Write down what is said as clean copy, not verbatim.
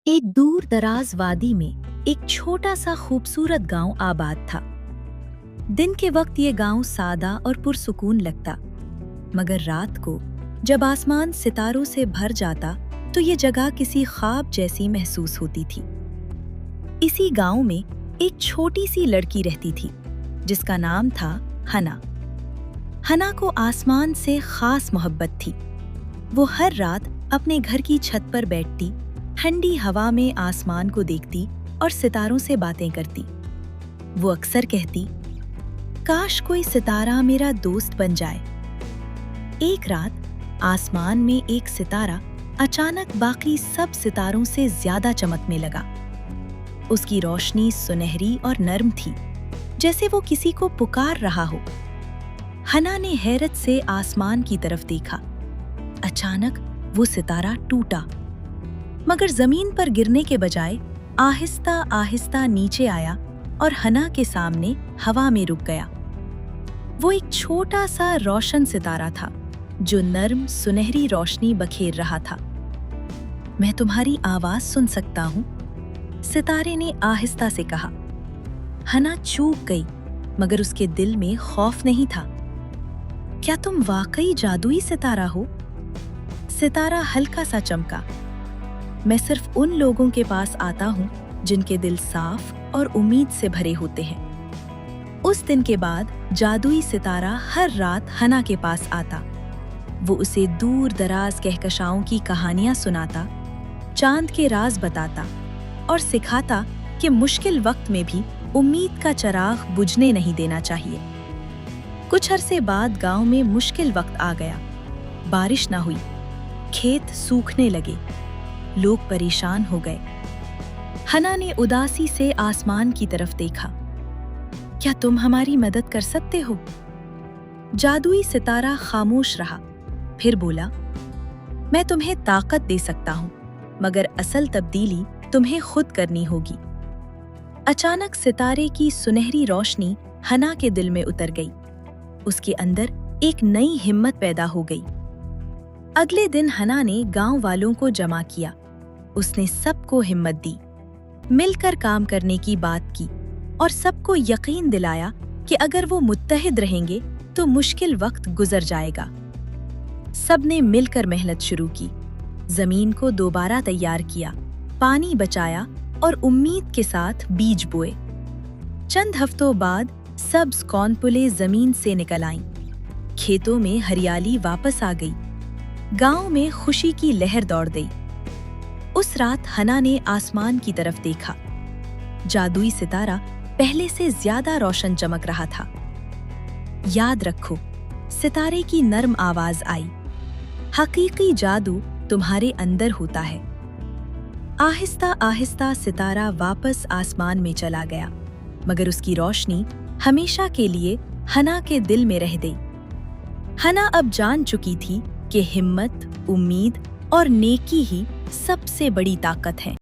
एक दूर दराज वादी में एक छोटा सा खूबसूरत गांव आबाद था। दिन के वक्त ये गांव सादा और पुरसुकून लगता, मगर रात को जब आसमान सितारों से भर जाता तो ये जगह किसी ख्वाब जैसी महसूस होती थी। इसी गांव में एक छोटी सी लड़की रहती थी जिसका नाम था हना। हना को आसमान से खास मोहब्बत थी। वो हर रात अपने घर की छत पर बैठती, ठंडी हवा में आसमान को देखती और सितारों से बातें करती। वो अक्सर कहती, काश कोई सितारा मेरा दोस्त बन जाए। एक रात आसमान में एक सितारा अचानक बाकी सब सितारों से ज्यादा चमकने लगा। उसकी रोशनी सुनहरी और नर्म थी, जैसे वो किसी को पुकार रहा हो। हना ने हैरत से आसमान की तरफ देखा। अचानक वो सितारा टूटा, मगर जमीन पर गिरने के बजाय आहिस्ता आहिस्ता नीचे आया और हना के सामने हवा में रुक गया। वो एक छोटा सा रोशन सितारा था जो नर्म सुनहरी रोशनी बखेर रहा था। मैं तुम्हारी आवाज सुन सकता हूँ, सितारे ने आहिस्ता से कहा। हना चूक गई, मगर उसके दिल में खौफ नहीं था। क्या तुम वाकई जादुई सितारा हो? सितारा हल्का सा चमका। मैं सिर्फ उन लोगों के पास आता हूँ जिनके दिल साफ और उम्मीद से भरे होते हैं। उस दिन के बाद जादुई सितारा हर रात हना के पास आता। वो उसे दूर दराज कहकशाओं की कहानियां सुनाता, चांद के राज बताता और सिखाता कि मुश्किल वक्त में भी उम्मीद का चिराग बुझने नहीं देना चाहिए। कुछ अरसे बाद गांव में मुश्किल वक्त आ गया। बारिश न हुई, खेत सूखने लगे, लोग परेशान हो गए। हना ने उदासी से आसमान की तरफ देखा। क्या तुम हमारी मदद कर सकते हो? जादुई सितारा खामोश रहा, फिर बोला, मैं तुम्हें ताकत दे सकता हूं, मगर असल तब्दीली तुम्हें खुद करनी होगी। अचानक सितारे की सुनहरी रोशनी हना के दिल में उतर गई। उसके अंदर एक नई हिम्मत पैदा हो गई। अगले दिन हना ने गांव वालों को जमा किया। उसने सबको हिम्मत दी, मिलकर काम करने की बात की और सबको यकीन दिलाया कि अगर वो मुत्तहिद रहेंगे तो मुश्किल वक्त गुजर जाएगा। सबने मिलकर मेहनत शुरू की, जमीन को दोबारा तैयार किया, पानी बचाया और उम्मीद के साथ बीज बोए। चंद हफ्तों बाद सब्ज कौनपुलें जमीन से निकल आईं। खेतों में हरियाली वापस आ गई। गांव में खुशी की लहर दौड़ गई। उस रात हना ने आसमान की तरफ देखा। जादुई सितारा पहले से ज्यादा रोशन चमक रहा था। याद रखो, सितारे की नर्म आवाज आई, हकीकी जादू तुम्हारे अंदर होता है। आहिस्ता आहिस्ता सितारा वापस आसमान में चला गया, मगर उसकी रोशनी हमेशा के लिए हना के दिल में रह गई। हना अब जान चुकी थी कि हिम्मत, उम्मीद और नेकी ही सबसे बड़ी ताकत है।